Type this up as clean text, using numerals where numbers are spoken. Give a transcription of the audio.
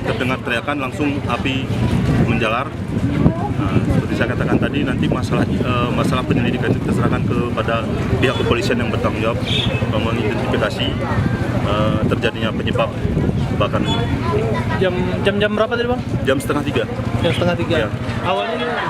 terdengar teriakan langsung api menjalar. Nah, seperti saya katakan tadi, nanti masalah penyelidikan itu diserahkan kepada pihak kepolisian yang bertanggung jawab mengidentifikasi terjadinya penyebab kebakaran ini. Jam berapa tadi, Bang? Jam setengah 3. Jam setengah 3. Ya. Awalnya gimana?